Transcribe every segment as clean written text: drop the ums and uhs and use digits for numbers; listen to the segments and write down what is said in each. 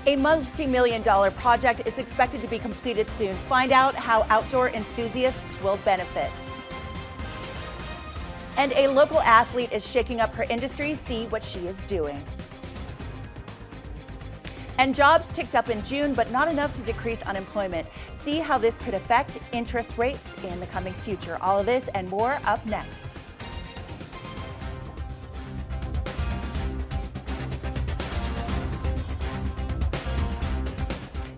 A multi-million-dollar project is expected to be completed soon. Find out how outdoor enthusiasts will benefit. And a local athlete is shaking up her industry. See what she is doing. And jobs ticked up in June, but not enough to decrease unemployment. See how this could affect interest rates in the coming future. All of this and more up next.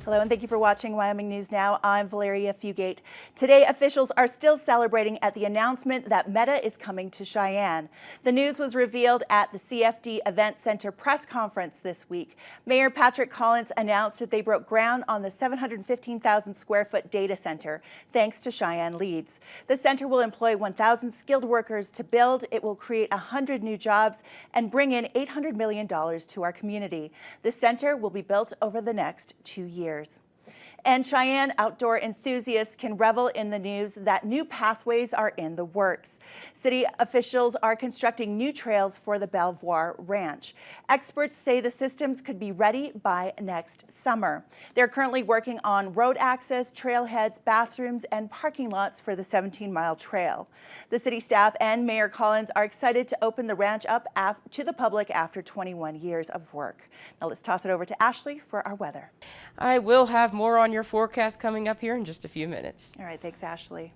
Hello and thank you for watching Wyoming News Now. I'm Valeria Fugate. Today, officials are still celebrating at the announcement that Meta is coming to Cheyenne. The news was revealed at the CFD Event Center press conference this week. Mayor Patrick Collins announced that they broke ground on the 715,000 square foot data center, thanks to Cheyenne Leads. The center will employ 1,000 skilled workers to build. It will create 100 new jobs and bring in $800 million to our community. The center will be built over the next 2 years. And Cheyenne outdoor enthusiasts can revel in the news that new pathways are in the works. City officials are constructing new trails for the Belvoir Ranch. Experts say the systems could be ready by next summer. They're currently working on road access, trailheads, bathrooms, and parking lots for the 17-mile trail. The city staff and Mayor Collins are excited to open the ranch up to the public after 21 years of work. Now let's toss it over to Ashley for our weather. I will have more on your forecast coming up here in just a few minutes. All right, thanks, Ashley.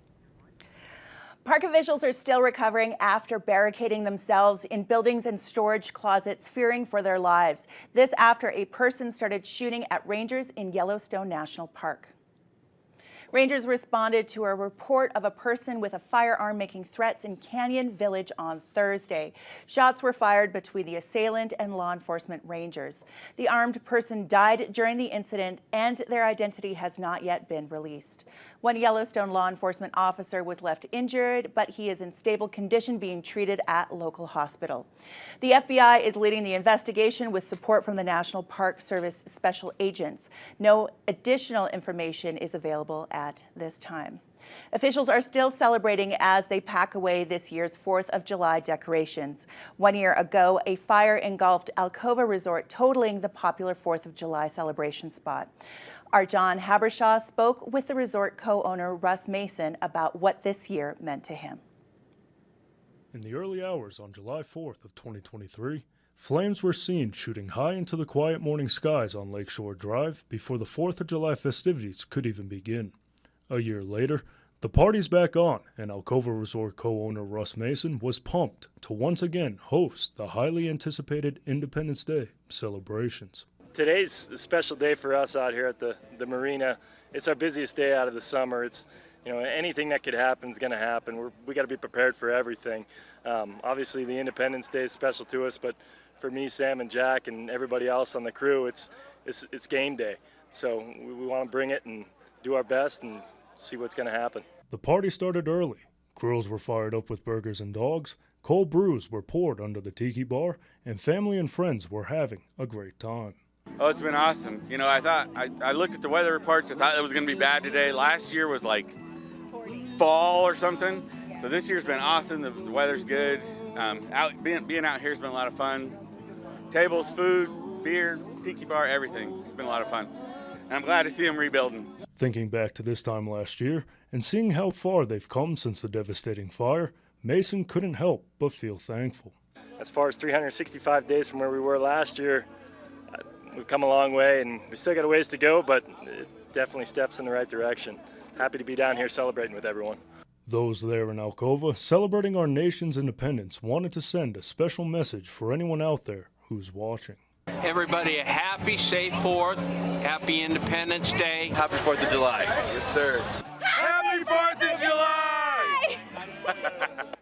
Park officials are still recovering after barricading themselves in buildings and storage closets, fearing for their lives. This after a person started shooting at rangers in Yellowstone National Park. Rangers responded to a report of a person with a firearm making threats in Canyon Village on Thursday. Shots were fired between the assailant and law enforcement rangers. The armed person died during the incident, and their identity has not yet been released. One Yellowstone law enforcement officer was left injured, but he is in stable condition being treated at local hospital. The FBI is leading the investigation with support from the National Park Service special agents. No additional information is available at this time. Officials are still celebrating as they pack away this year's 4th of July decorations. 1 year ago, a fire engulfed Alcova Resort, totaling the popular 4th of July celebration spot. Our John Habershaw spoke with the resort co-owner Russ Mason about what this year meant to him. In the early hours on July 4th of 2023, flames were seen shooting high into the quiet morning skies on Lakeshore Drive before the 4th of July festivities could even begin. A year later, the party's back on, and Alcova Resort co-owner Russ Mason was pumped to once again host the highly anticipated Independence Day celebrations. Today's a special day for us out here at the marina. It's our busiest day out of the summer. It's, you know, anything that could happen is going to happen. We got to be prepared for everything. Obviously, the Independence Day is special to us, but for me, Sam, and Jack, and everybody else on the crew, it's game day. So we want to bring it and do our best and see what's going to happen. The party started early. Grills were fired up with burgers and dogs, cold brews were poured under the tiki bar, and family and friends were having a great time. Oh, it's been awesome. You know, I looked at the weather reports. I thought it was going to be bad today. Last year was like fall or something. So this year's been awesome. The weather's good. Being out here's been a lot of fun. Tables, food, beer, tiki bar, everything. It's been a lot of fun. And I'm glad to see them rebuilding. Thinking back to this time last year and seeing how far they've come since the devastating fire, Mason couldn't help but feel thankful. As far as 365 days from where we were last year, we've come a long way, and we still got a ways to go, but it definitely steps in the right direction. Happy to be down here celebrating with everyone. Those there in Alcova celebrating our nation's independence wanted to send a special message for anyone out there who's watching. Everybody a happy, safe 4th, happy Independence Day. Happy 4th of July. Yes, sir. Happy 4th of July!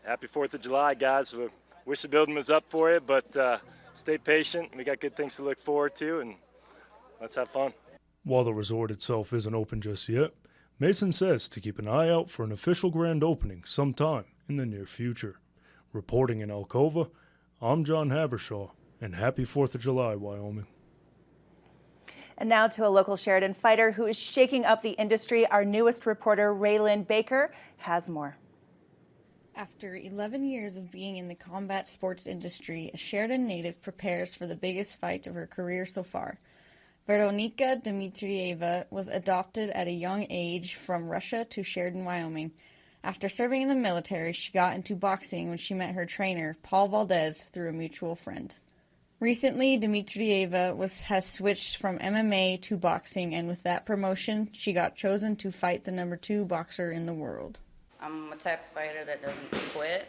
Happy 4th of July, guys. We wish the building was up for you, but stay patient. We got good things to look forward to, and let's have fun. While the resort itself isn't open just yet, Mason says to keep an eye out for an official grand opening sometime in the near future. Reporting in Alcova, I'm John Habershaw, and happy 4th of July, Wyoming. And now to a local Sheridan fighter who is shaking up the industry. Our newest reporter, Raylyn Baker, has more. After 11 years of being in the combat sports industry, a Sheridan native prepares for the biggest fight of her career so far. Veronika Dmitrieva was adopted at a young age from Russia to Sheridan, Wyoming. After serving in the military, she got into boxing when she met her trainer, Paul Valdez, through a mutual friend. Recently, Dmitrieva has switched from MMA to boxing, and with that promotion, she got chosen to fight the number 2 boxer in the world. I'm a type of fighter that doesn't quit.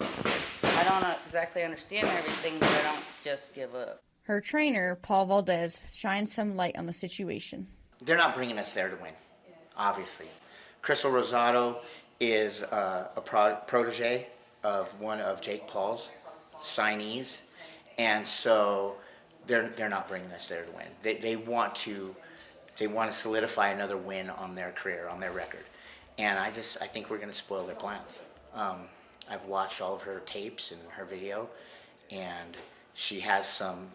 I don't exactly understand everything, but I don't just give up. Her trainer, Paul Valdez, shines some light on the situation. They're not bringing us there to win, obviously. Crystal Rosado is a protege of one of Jake Paul's signees, and so they're not bringing us there to win. They want to solidify another win on their career, on their record, and I think we're going to spoil their plans. I've watched all of her tapes and her video, and she has some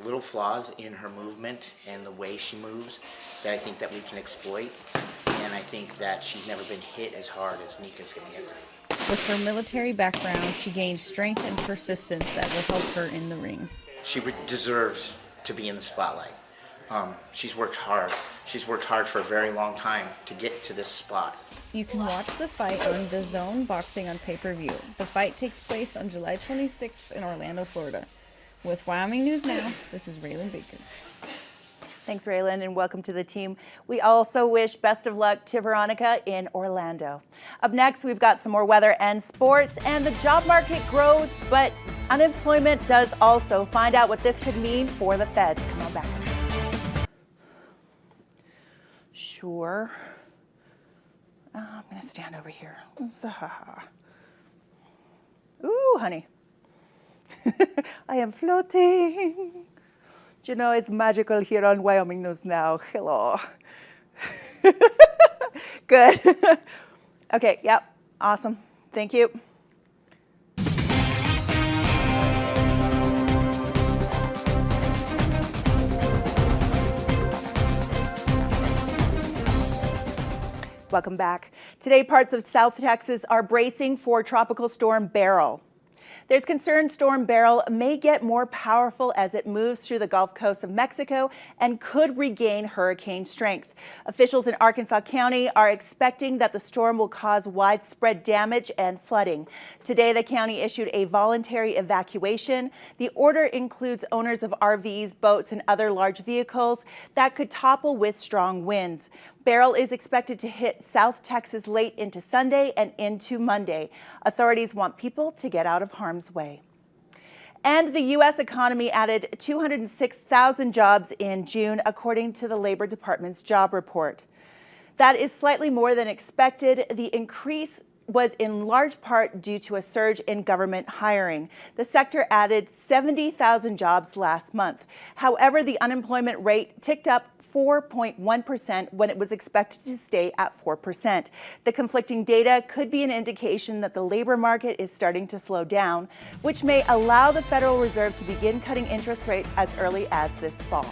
little flaws in her movement and the way she moves that I think that we can exploit, and I think that she's never been hit as hard as Nika's going to get her. With her military background, she gains strength and persistence that will help her in the ring. She deserves to be in the spotlight. She's worked hard. She's worked hard for a very long time to get to this spot. You can watch the fight on DAZN Boxing on pay-per-view. The fight takes place on July 26th in Orlando, Florida. With Wyoming News Now, this is Raylan Baker. Thanks, Raylan, and welcome to the team. We also wish best of luck to Veronica in Orlando. Up next, we've got some more weather and sports, and the job market grows, but unemployment does also. Find out what this could mean for the feds. Come on back. Sure. I'm going to stand over here. Ooh, honey. I am floating. Do you know it's magical here on Wyoming News Now? Hello. Good. Okay, yep, awesome. Thank you. Welcome back. Today, parts of South Texas are bracing for Tropical Storm Beryl. There's concern Storm Beryl may get more powerful as it moves through the Gulf Coast of Mexico and could regain hurricane strength. Officials in Arkansas County are expecting that the storm will cause widespread damage and flooding. Today, the county issued a voluntary evacuation. The order includes owners of RVs, boats, and other large vehicles that could topple with strong winds. Beryl is expected to hit South Texas late into Sunday and into Monday. Authorities want people to get out of harm's way. And the U.S. economy added 206,000 jobs in June, according to the Labor Department's job report. That is slightly more than expected. The increase was in large part due to a surge in government hiring. The sector added 70,000 jobs last month. However, the unemployment rate ticked up 4.1% when it was expected to stay at 4%. The conflicting data could be an indication that the labor market is starting to slow down, which may allow the Federal Reserve to begin cutting interest rates as early as this fall.